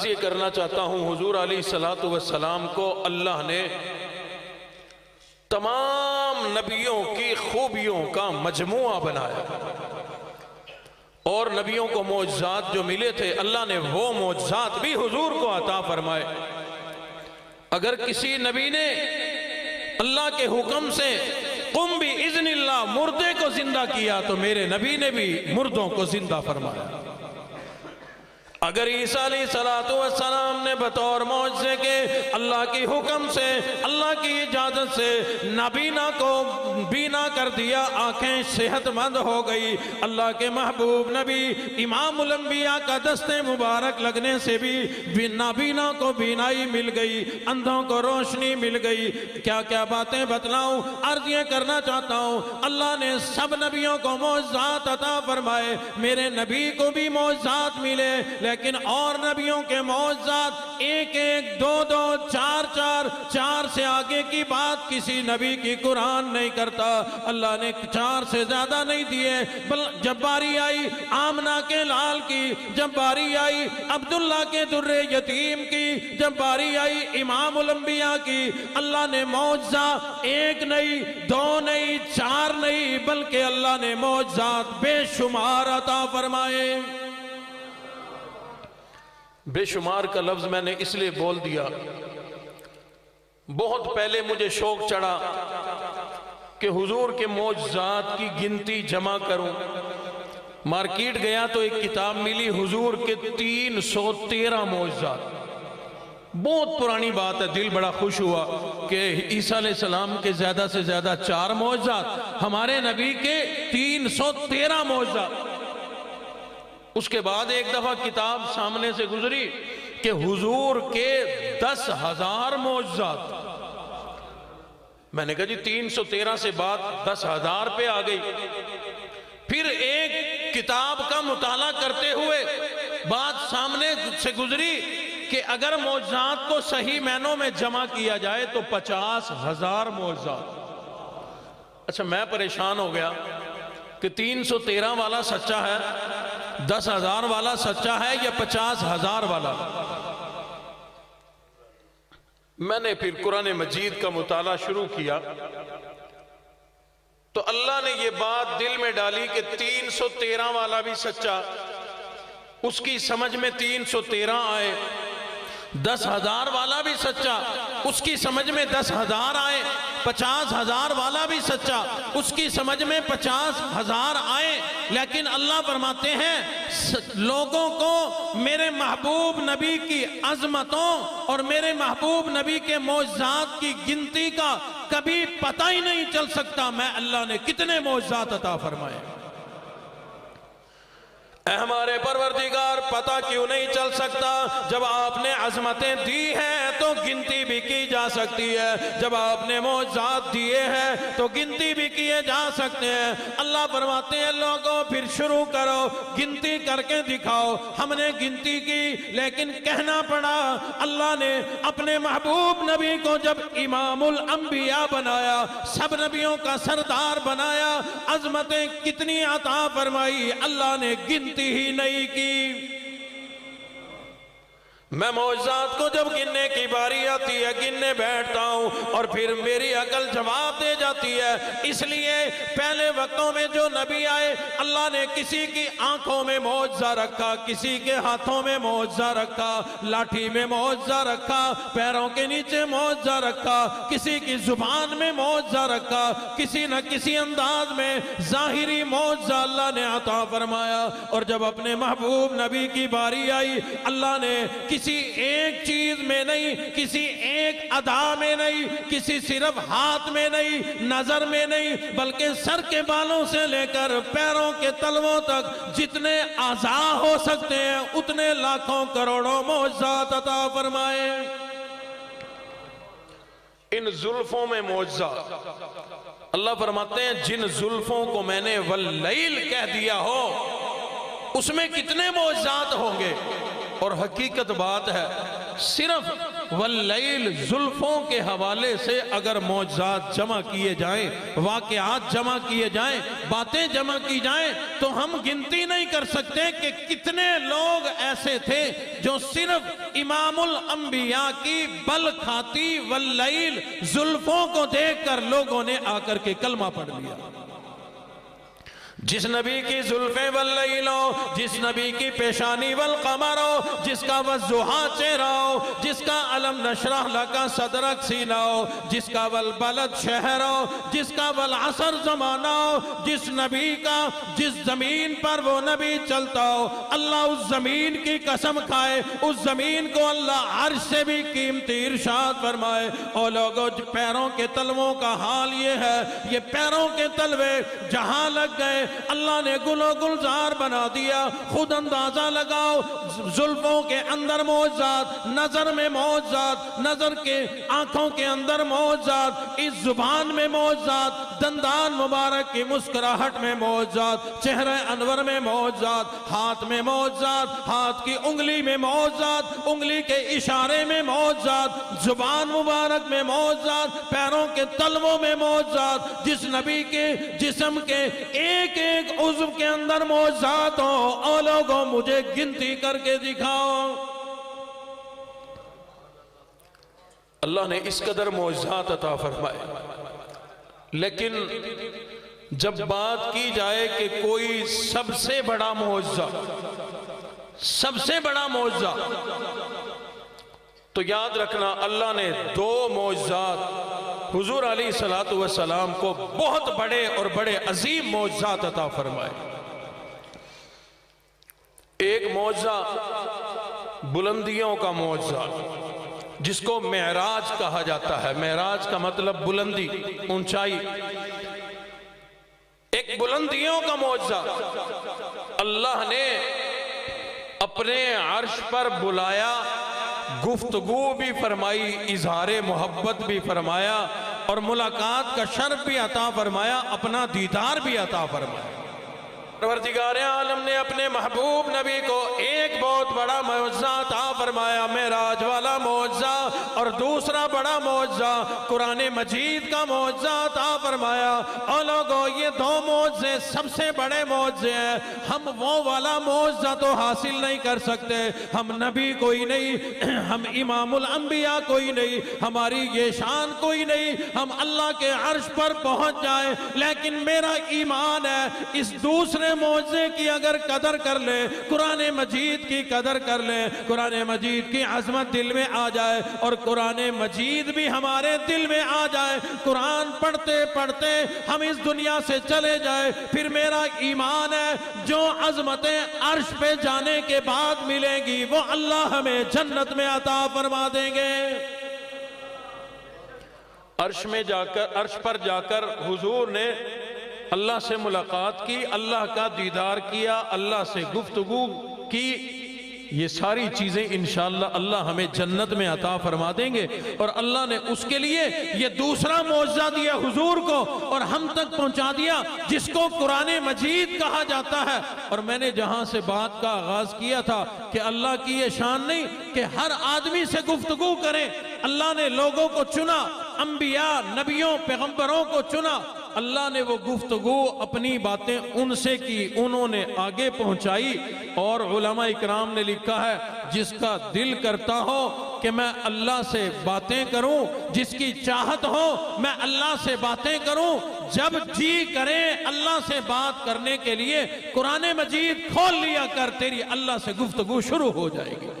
अर्ज ये करना चाहता हूँ, हुजूर अलैहिस्सलातु वस्सलाम को अल्लाह ने तमाम नबियों की खूबियों का मजमुआ बनाया और नबियों को मौजज़ात जो मिले थे अल्लाह ने वो मौजज़ात भी हुजूर को अता फरमाए। अगर किसी नबी ने अल्लाह के हुक्म से कुम भी इज़्निल्लाह मुर्दे को जिंदा किया तो मेरे नबी ने भी मुर्दों को जिंदा फरमाया। अगर ईसा अलैहिस्सलातु वस्सलाम ने बतौर मौजज़े के अल्लाह की हुक्म से अल्लाह की इजाजत से नाबीना को बीना कर दिया, आंखें सेहतमंद हो गई, अल्लाह के महबूब नबी इमामुल अंबिया का दस्ते मुबारक लगने से भी नाबीना को बीनाई मिल गई, अंधों को रोशनी मिल गई। क्या क्या बातें बतलाऊं, अर्ज ये करना चाहता हूँ, अल्लाह ने सब नबियों को मौजज़ात अता फरमाए, मेरे नबी को भी मौजज़ात मिले, लेकिन और नबियों के मौजज़ात एक एक, दो दो, चार चार, चार से आगे की बात किसी नबी की कुरान नहीं करता। अल्लाह ने चार से ज्यादा नहीं दिए। जब बारी आई आमना के लाल की, जब बारी आई अब्दुल्ला के दुर्रे यतीम की, जब बारी आई इमामुल अंबिया की, अल्लाह ने मौजज़ा एक नहीं, दो नहीं, चार नहीं, बल्कि अल्लाह ने मौजज़ात बेशुमार अता फरमाए। बेशुमार का लफ्ज मैंने इसलिए बोल दिया, बहुत पहले मुझे शौक चढ़ा कि हुजूर के मौजज़ात की गिनती जमा करूं। मार्केट गया तो एक किताब मिली हुजूर के 313 मौजज़ात। बहुत पुरानी बात है, दिल बड़ा खुश हुआ कि ईसा अलैहिस्सलाम के ज्यादा से ज्यादा 4 मौजज़ात, हमारे नबी के 313 मौजज़ात। उसके बाद एक दफा किताब सामने से गुजरी कि हुजूर के 10,000 मौजज़ात। मैंने कहा जी 313 से बात 10,000 पे आ गई। फिर एक किताब का मुताला करते हुए बात सामने से गुजरी कि अगर मौजज़ात को सही मायनों में जमा किया जाए तो 50,000 मौजज़ात। अच्छा, मैं परेशान हो गया कि 313 वाला सच्चा है, 10,000 वाला सच्चा है या 50,000 वाला। मैंने फिर कुरान मजीद का मुताला शुरू किया तो अल्लाह ने यह बात दिल में डाली कि 313 वाला भी सच्चा, उसकी समझ में 313 आए, 10,000 वाला भी सच्चा, उसकी समझ में 10,000 आए, 50,000 वाला भी सच्चा, उसकी समझ में 50,000 आए। लेकिन अल्लाह फरमाते हैं लोगों को मेरे महबूब नबी की अजमतों और मेरे महबूब नबी के मौजज़ात की गिनती का कभी पता ही नहीं चल सकता। मैं अल्लाह ने कितने मौजज़ात अता फरमाए। हमारे परवरदिगार पता क्यों नहीं चल सकता? जब आपने अज़मतें दी हैं तो गिनती भी की जा सकती है, जब आपने मौजज़ात दिए हैं तो गिनती भी किए जा सकते हैं। अल्लाह फरमाते हैं लोगों फिर शुरू करो, गिनती करके दिखाओ। हमने गिनती की लेकिन कहना पड़ा, अल्लाह ने अपने महबूब नबी को जब इमामुल अंबिया बनाया, सब नबियों का सरदार बनाया, अज़मतें कितनी अता फरमाई, अल्लाह ने गिनती ही नहीं की। मैं मौजज़ात को जब गिनने की बारी आती है गिनने बैठता हूं और फिर मेरी अकल जवाब दे जाती है। इसलिए पहले वक्तों में जो नबी आए अल्लाह ने किसी की आंखों में मौजज़ा रखा, किसी के हाथों में मौजज़ा रखा, लाठी में मौजज़ा रखा, पैरों के नीचे मौजज़ा रखा, किसी की जुबान में मौजज़ा रखा, किसी न किसी अंदाज में जाहिरी मौजज़ा अल्लाह ने अता फरमाया। और जब अपने महबूब नबी की बारी आई अल्लाह ने किसी एक चीज में नहीं, किसी एक अदा में नहीं, किसी सिर्फ हाथ में नहीं, नजर में नहीं, बल्कि सर के बालों से लेकर पैरों के तलवों तक जितने आज़ा हो सकते हैं उतने लाखों करोड़ों मौजज़ात अता फरमाए। इन जुल्फों में मौजज़ा, अल्लाह फरमाते हैं जिन जुल्फों को मैंने वल्लैल कह दिया हो उसमें कितने मौजज़ात होंगे। और हकीकत बात है सिर्फ वल्लैल जुल्फों के हवाले से अगर मौजज़ात जमा किए जाएं, वाक़यात जमा किए जाएं, बातें जमा की जाएं, तो हम गिनती नहीं कर सकते कि कितने लोग ऐसे थे जो सिर्फ इमामुल अंबिया की बल खाती वल्लैल जुल्फों को देखकर लोगों ने आकर के कलमा पढ़ लिया। जिस नबी की जुल्फे वल्लैल हो, जिस नबी की पेशानी वल कमर हो, जिसका वज़ुहा चेहरा हो, जिसका अलम नशरह लका सदरक सीना हो, जिसका वल बलद शहर हो, जिसका वल असर जमाना हो, जिस नबी का जिस जमीन पर वो नबी चलता हो, अल्लाह उस जमीन की कसम खाए, उस जमीन को अल्लाह अर्श से भी कीमती इरशाद फरमाए। और लोगों, पैरों के तलवों का हाल ये है, ये पैरों के तलवे जहां लग गए अल्लाह ने गुलो गुलजार बना दिया। खुद अंदाजा लगाओ, जुल्फों के अंदर मौजज़ात, नजर में मौजज़ात, नजर के आंखों के अंदर मौजज़ात, इस जुबान में मौजज़ात, दंदान मुबारक की मुस्कुराहट में मौजज़ात, चेहरे अनवर में मौजज़ात, हाथ में मौजज़ात, हाथ की उंगली में मौजज़ात, उंगली के इशारे में मौजज़ात, जुबान मुबारक में मौजज़ात, पैरों के तलवों में मौजज़ात। जिस नबी के जिस्म के एक एक उज़्व के अंदर मौजज़ात हो, ओ लोगों मुझे गिनती करके दिखाओ। अल्लाह ने इस कदर मौजज़ात अता फरमाए। लेकिन जब बात की जाए कि कोई सबसे बड़ा मौजज़ा, सबसे बड़ा मौजज़ा, तो याद रखना अल्लाह ने दो मौजज़ात हुजूर अलैहिस्सलातु वस्सलाम को बहुत बड़े और बड़े अजीम मौजज़ात अता फरमाए। एक मौजज़ा बुलंदियों का मौजज़ा, जिसको मेराज कहा जाता है। मेराज का मतलब बुलंदी, ऊंचाई। एक बुलंदियों का मौजज़ा अल्लाह ने अपने अर्श पर बुलाया, गुफ्तगू भी फरमाई, इजहारे मोहब्बत भी फरमाया और मुलाकात का शर्फ भी अता फरमाया, अपना दीदार भी अता फरमाया। परवरदिगार आलम ने अपने महबूब नबी को एक बहुत बड़ा मौजज़ा अता फरमाया, मेराज वाला मौजज़ा, और दूसरा बड़ा मौजज़ा कुरान मजीद का मौजज़ा अता फरमाया। और लोगों, ये दो मौजज़े सबसे बड़े मौजज़े हैं। हम वो वाला मौजज़ा तो हासिल नहीं कर सकते, हम नबी कोई नहीं, हम इमामुल अंबिया कोई नहीं, हमारी ये शान कोई नहीं, हम अल्लाह के अर्श पर पहुंच जाए। लेकिन मेरा ईमान है, इस दूसरे मौजज़े की अगर कदर कर ले, कुरान मजीद की कदर कर ले, कुरान मजीद की अजमत दिल में आ जाए और कुरान मजीद भी हमारे दिल में आ जाए, कुरान पढ़ते पढ़ते हम इस दुनिया से चले जाए, फिर मेरा ईमान है जो अजमतें अर्श पे जाने के बाद मिलेंगी वो अल्लाह हमें जन्नत में अता फरमा देंगे। अर्श में जाकर, अर्श पर जाकर हुजूर ने अल्लाह से मुलाकात की, अल्लाह का दीदार किया, अल्लाह से गुफ्तगू की। ये सारी चीजें इंशाअल्लाह अल्लाह हमें जन्नत में अता फरमा देंगे। और अल्लाह ने उसके लिए ये दूसरा मौजज़ा दिया हुजूर को और हम तक पहुंचा दिया, जिसको कुरान मजीद कहा जाता है। और मैंने जहां से बात का आगाज किया था कि अल्लाह की ये शान नहीं कि हर आदमी से गुफ्तगू करें, अल्लाह ने लोगों को चुना, अंबिया, नबियों, पैगंबरों को चुना। अल्लाह ने वो गुफ्तगू, अपनी बातें उनसे की, उन्होंने आगे पहुंचाई। और उलमा इकराम ने लिखा है, जिसका दिल करता हो कि मैं अल्लाह से बातें करूं, जिसकी चाहत हो मैं अल्लाह से बातें करूं, जब जी करे अल्लाह से बात करने के लिए कुरान मजीद खोल लिया कर, तेरी अल्लाह से गुफ्तगू शुरू हो जाएगी।